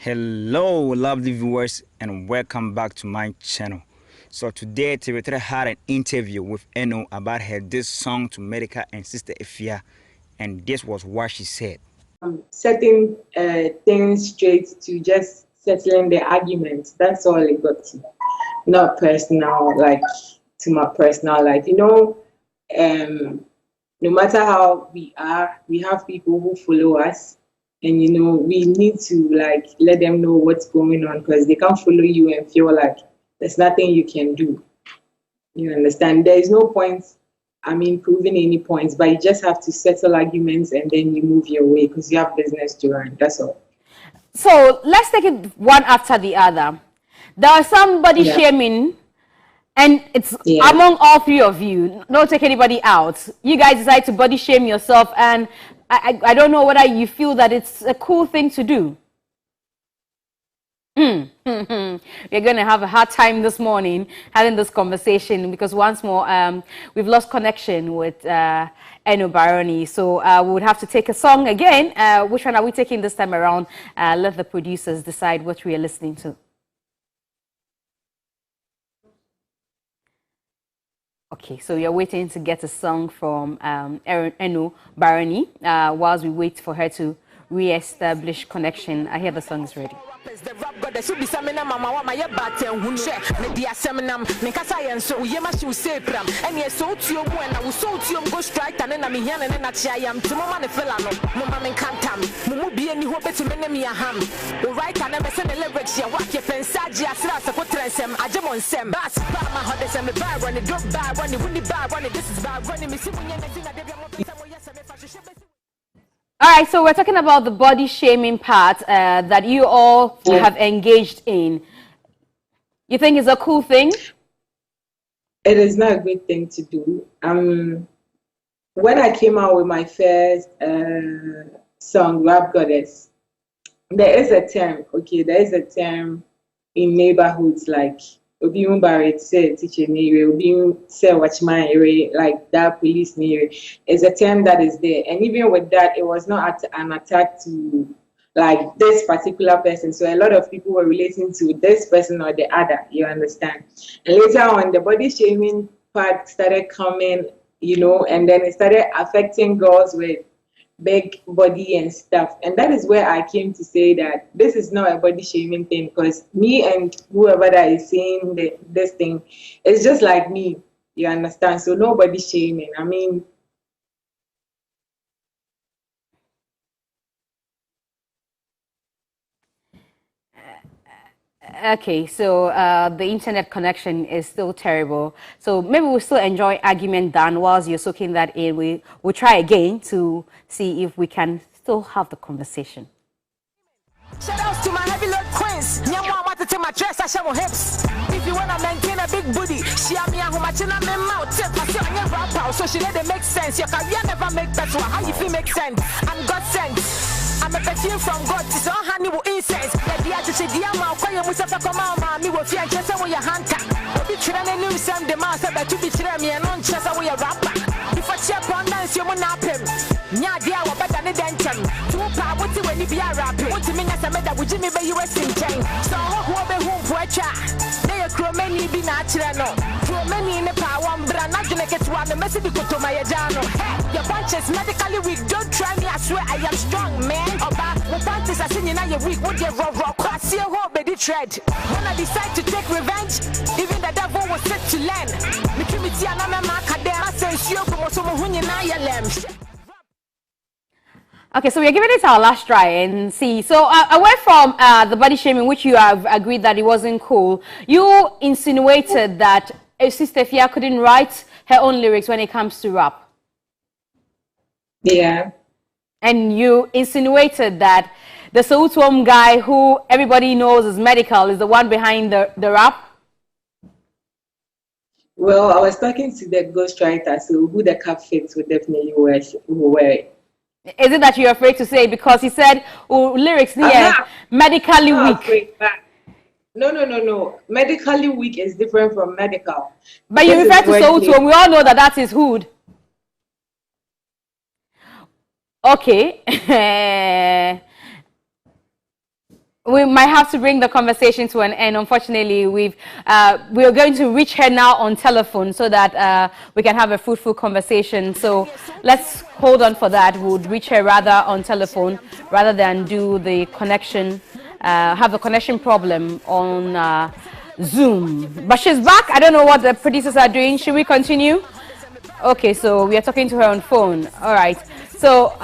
Hello, lovely viewers, and welcome back to my channel. So today, TV3 had an interview with Eno about her this song to Medica and Sister Efia, and this was what she said. Setting things straight to just settling the arguments. That's all it got to. Not personal, like to my personal life. No matter how we are, we have people who follow us. And we need to like let them know what's going on because they can't follow you and feel like there's nothing you can do. You understand? There is no point, proving any points, but you just have to settle arguments and then you move your way because you have business to run. That's all. So let's take it one after the other. There was somebody shaming, and it's among all three of you. Don't take anybody out. You guys decide to body shame yourself, and I don't know whether you feel that it's a cool thing to do. We're going to have a hard time this morning having this conversation because once more we've lost connection with Eno Barony. So we would have to take a song again. Which one are we taking this time around? Let the producers decide what we are listening to. Okay, so we are waiting to get a song from Eno Barony whilst we wait for her to re-establish connection. I hear the song is ready. The rap goddess who be samina mama my batten who share media seminam Mikasa and so Yemashu say pram and yes so to you when I was so to you go strike and then I'm here and then I am to Mama Felano, Mama Cantam, Mumu be any hope to me a ham. The right and never send a leverage your work your fence Sagia Potrensem, Ajamon Sem, Bass, Pama Hodes and the bar when the drop bar when the windy bar when this is bar running me see All right, so we're talking about the body shaming part that you all have engaged in. You think it's a cool thing? It is not a good thing to do. When I came out with my first song, Rap Goddess, there is a term, there is a term in neighborhoods like Obi Barrett said teacher near Obi say watch my area like that police near is a term that is there, and even with that it was not an attack to like this particular person, so a lot of people were relating to this person or the other, you understand. And later on the body shaming part started coming, and then it started affecting girls with big body and stuff, and that is where I came to say that this is not a body shaming thing because me and whoever that is saying this thing is just like me, you understand. So no body shaming. Okay, so the internet connection is still terrible. So maybe we'll still enjoy argument done whilst you're soaking that in. We'll try again to see if we can still have the conversation. Shout out to my heavy load queens. Nyamwa want to take my dress, I show my hips. If you wanna maintain a big booty, she have me a humachina me mouth tip. I say I'm rap out, so she let it make sense. Your career never make better. How you feel make sense? I'm God sent. I'm a perfume from God. It's all honey with incense. The dia to say dia ma kwa you musa come on me with fear just with your hand tap. Be trying to new some the master but to be trying me and on just with your rapper. If I check on dance you mun up him. Nya dia wa better than them. Two pa what when you be a rapper. What you mean as a meda with Jimmy be US in chain. So who be home for a chat. They are many be natural no. For many in the power one brand not gonna get one the message to my jano. Your bunches medically weak, don't try me, I swear I am strong man. Oba, the panties are singing now you're weak. What you rock? I see a whole baby tread. When I decide to take revenge, even the devil was set to learn. Okay, so we're giving it our last try and see. So away from the body shaming, which you have agreed that it wasn't cool, you insinuated that Sister Fia couldn't write her own lyrics when it comes to rap. Yeah. And you insinuated that the Soutwom guy who everybody knows is medical is the one behind the rap? Well, I was talking to the ghostwriter, so who the cap fits would definitely wear it. Is it that you're afraid to say because he said lyrics medically weak? No. Medically weak is different from medical. But you refer to Soutwom. We all know that is hood. Okay. we might have to bring the conversation to an end. Unfortunately, we are going to reach her now on telephone so that we can have a fruitful conversation. So let's hold on for that. We'll reach her rather on telephone rather than do the connection, have a connection problem on Zoom. But she's back. I don't know what the producers are doing. Should we continue? Okay, so we are talking to her on phone. All right. So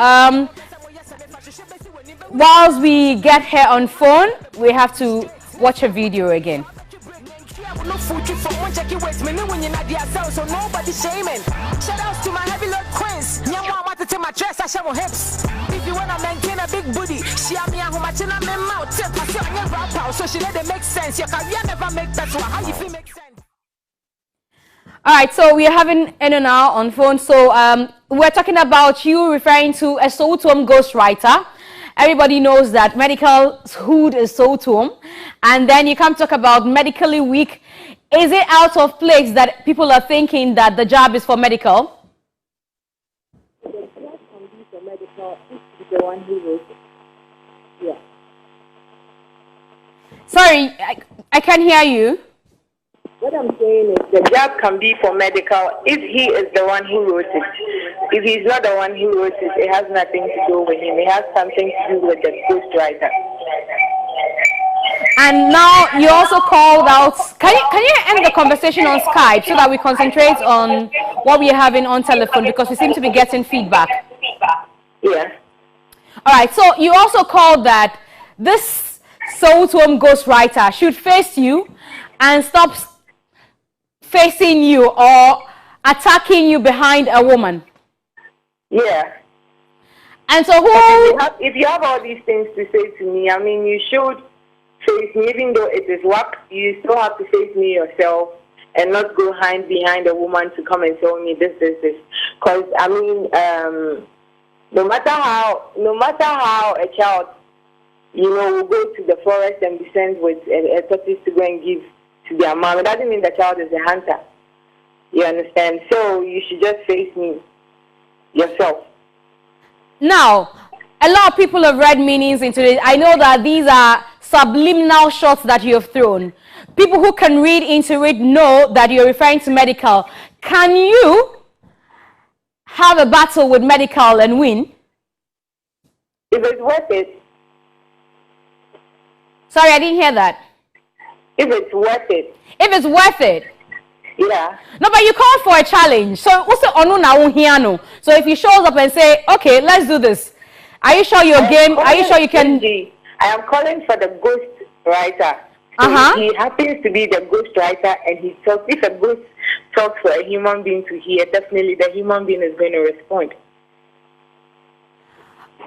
whilst we get her on phone, we have to watch a video again. No food for one check it waste me when you're not yourself, so nobody shaming. Shout outs to my heavy load queens. Nyamwa want to take my dress, I show my hips. If you wanna maintain a big booty, she have me how much in a mouth. Tip, I see on your rap out, so she let it make sense. Your career never make that, so how you feel make sense. All right, so we are having Eno now on phone. So we're talking about you referring to a Sotom ghostwriter. Everybody knows that medical hood is Sotom. And then you come talk about medically weak. Is it out of place that people are thinking that the job is for medical? The job can be for medical if the one who wrote it. Yeah. Sorry, I can't hear you. What I'm saying is the job can be for medical if he is the one who wrote it. If he's not the one who wrote it, it has nothing to do with him. It has something to do with the ghostwriter. And now you also called out. Can you end the conversation on Skype so that we concentrate on what we are having on telephone, because we seem to be getting feedback. Yeah. All right. So you also called that this Sotom ghostwriter should face you and stop facing you or attacking you behind a woman. Yeah. And so if you have all these things to say to me, I mean, you should face me, even though it is work, you still have to face me yourself and not go behind a woman to come and tell me this. Because, I mean, no matter how a child, will go to the forest and be sent with a tortoise to go and give to their mom, it doesn't mean the child is a hunter. You understand? So you should just face me yourself. Now, a lot of people have read meanings into it. I know that these are subliminal shots that you have thrown. People who can read into it know that you're referring to medical. Can you have a battle with medical and win? If it's worth it. Sorry, I didn't hear that. If it's worth it. If it's worth it. Yeah. No, but you called for a challenge. So So if he shows up and say, okay, let's do this. Are you sure you're game? Are you sure you can? I am calling for the ghost writer. He happens to be the ghost writer, and he talks. If a ghost talks for a human being to hear, definitely the human being is going to respond.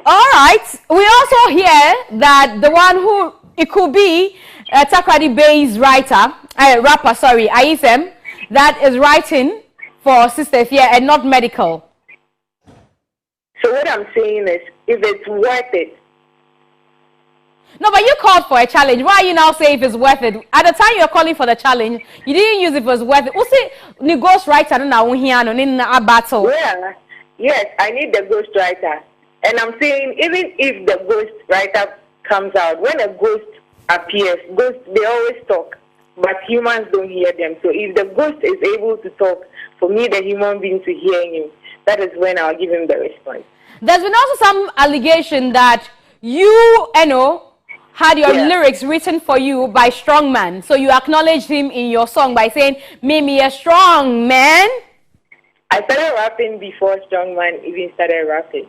All right. We also hear that the one who it could be Takrady Bay's rapper, sorry, Aisem, that is writing for Sister Fia and not medical. So what I'm saying is, if it's worth it. No, but you called for a challenge. Why are you now saying if it's worth it? At the time you're calling for the challenge, you didn't use it was worth it. What's it? The ghost writer in a battle. Yeah. Yes, I need the ghost writer. And I'm saying, even if the ghost writer comes out, when a ghost appears, ghosts, they always talk, but humans don't hear them. So if the ghost is able to talk, for me, the human being to hear him, that is when I'll give him the response. There's been also some allegation that you, Eno, had your lyrics written for you by Strongman. So you acknowledged him in your song by saying, "Make me a strong man." I started rapping before Strongman even started rapping,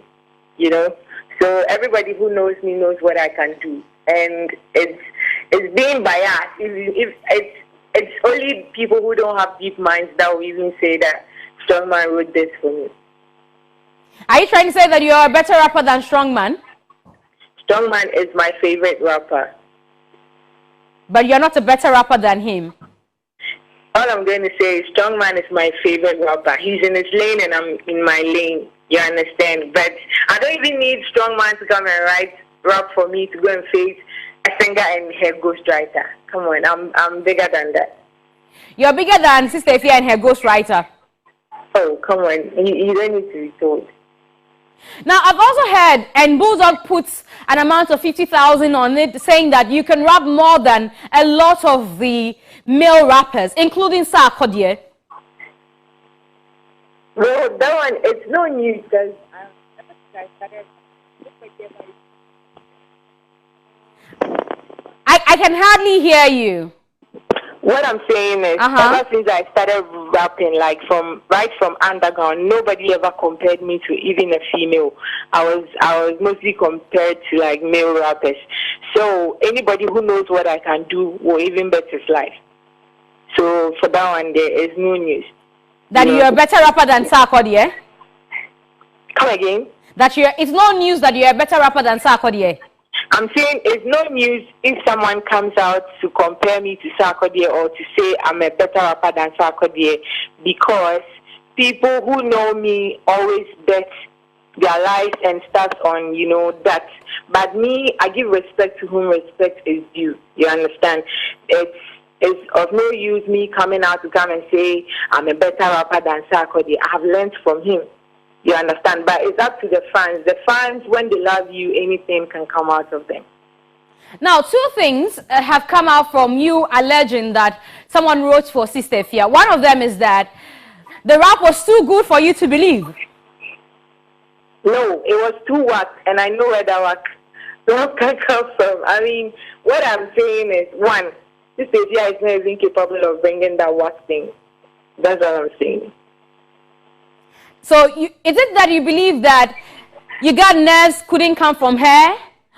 So everybody who knows me knows what I can do. And it's being biased. If it's only people who don't have deep minds that will even say that Strongman wrote this for me. Are you trying to say that you're a better rapper than Strongman? Strongman is my favorite rapper. But you're not a better rapper than him? All I'm going to say is Strongman is my favorite rapper. He's in his lane and I'm in my lane. You understand? But I don't even need Strongman to come and rap for me to go and face a singer and her ghostwriter. Come on, I'm bigger than that. You're bigger than Sister Fia and her ghostwriter? Oh, come on. You don't need to be told. Now, I've also heard, and Bulldog puts an amount of 50,000 on it, saying that you can rap more than a lot of the male rappers, including Sarkodie. Well, that one, it's no news because I can hardly hear you. what I'm saying is, ever since I started rapping, like right from underground, nobody ever compared me to even a female. I was mostly compared to like male rappers. So anybody who knows what I can do will even bet his life. So for that one, there is no news. That you're a better rapper than Sarkodie? Come again? It's no news that you're a better rapper than Sarkodie. I'm saying it's no news if someone comes out to compare me to Sarkodie or to say I'm a better rapper than Sarkodie, because people who know me always bet their lives and stuff on, that. But me, I give respect to whom respect is due. You understand? It's of no use me coming out to come and say I'm a better rapper than Sarkodie. I have learned from him. You understand? But it's up to the fans. The fans, when they love you, anything can come out of them. Now, two things have come out from you alleging that someone wrote for Sister Efia. One of them is that the rap was too good for you to believe. No, it was too whack, and I know where that whack can come from. I mean, what I'm saying is, one, Sister Efia is not even capable of bringing that whack thing. That's what I'm saying. So, is it that you believe that you got nerves couldn't come from her?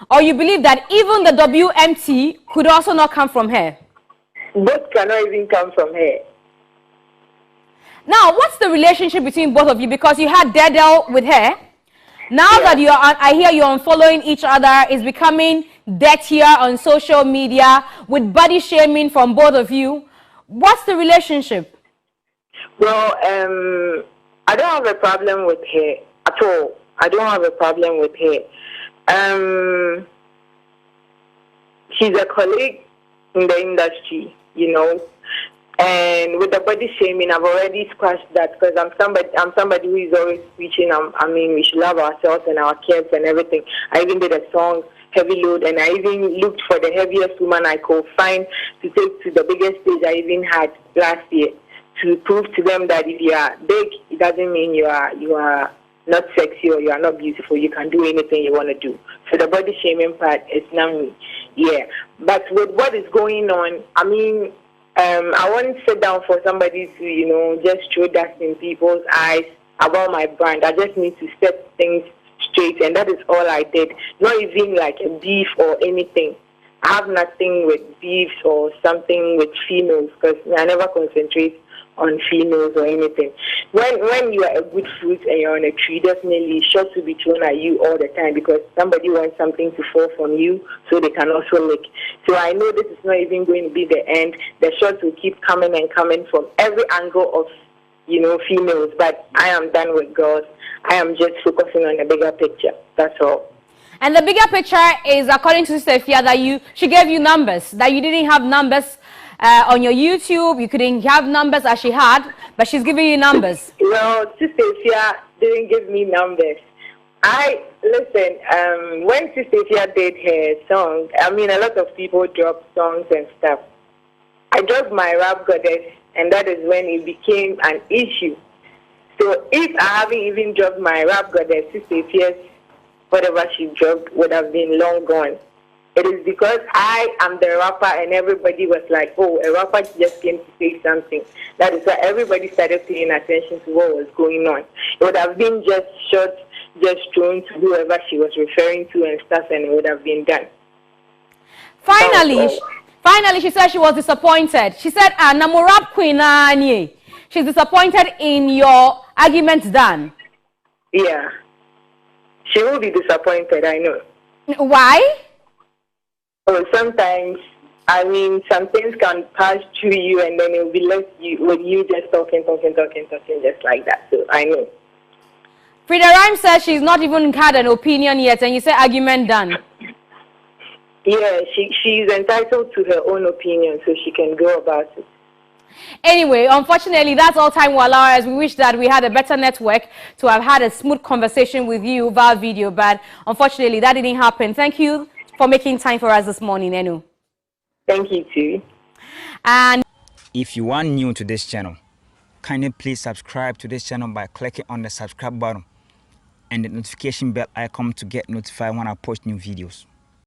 Or you believe that even the WMT could also not come from her? Both cannot even come from her. Now, what's the relationship between both of you? Because you had Dedel with her. Now that I hear you're unfollowing each other, it's becoming dirtier on social media with body shaming from both of you. What's the relationship? Well, I don't have a problem with her at all. I don't have a problem with her. She's a colleague in the industry, And with the body shaming, I've already squashed that because I'm somebody who is always preaching. We should love ourselves and our kids and everything. I even did a song, Heavy Load, and I even looked for the heaviest woman I could find to take to the biggest stage I even had last year, to prove to them that if you are big, it doesn't mean you are not sexy or you are not beautiful. You can do anything you want to do. So the body shaming part is not me. Yeah. But with what is going on, I won't sit down for somebody to, just throw dust in people's eyes about my brand. I just need to set things straight, and that is all I did. Not even like a beef or anything. I have nothing with beefs or something with females because I never concentrate on females or anything. When you are a good fruit and you're on a tree, definitely shots will be thrown at you all the time because somebody wants something to fall from you so they can also lick. So I know this is not even going to be the end. The shots will keep coming and coming from every angle of, females. But I am done with girls. I am just focusing on the bigger picture. That's all. And the bigger picture is, according to Sister Efia, that she gave you numbers, that you didn't have numbers on your YouTube. You couldn't have numbers as she had, but she's giving you numbers. Well, Sister Efia didn't give me numbers. When Sister Efia did her song, a lot of people dropped songs and stuff. I dropped my Rap Goddess, and that is when it became an issue. So if I haven't even dropped my Rap Goddess, Sister Efia's whatever she dropped would have been long gone. It is because I am the rapper and everybody was like, oh, a rapper just came to say something. That is why everybody started paying attention to what was going on. It would have been just shots, just thrown to whoever she was referring to and stuff, and it would have been done. Finally, she said she was disappointed. She said, Namo rap queen, she's disappointed in your arguments done. Yeah. She will be disappointed, I know. Why? Oh, sometimes, some things can pass through you and then it will be left with you just talking, just like that. So I know. Frida Rhyme says she's not even had an opinion yet, and you say argument done. Yeah, she's entitled to her own opinion, so she can go about it. Anyway, unfortunately, that's all time will allow us. We wish that we had a better network to have had a smooth conversation with you via video, but unfortunately, that didn't happen. Thank you for making time for us this morning, Eno. Thank you too. And if you are new to this channel, kindly please subscribe to this channel by clicking on the subscribe button and the notification bell icon to get notified when I post new videos.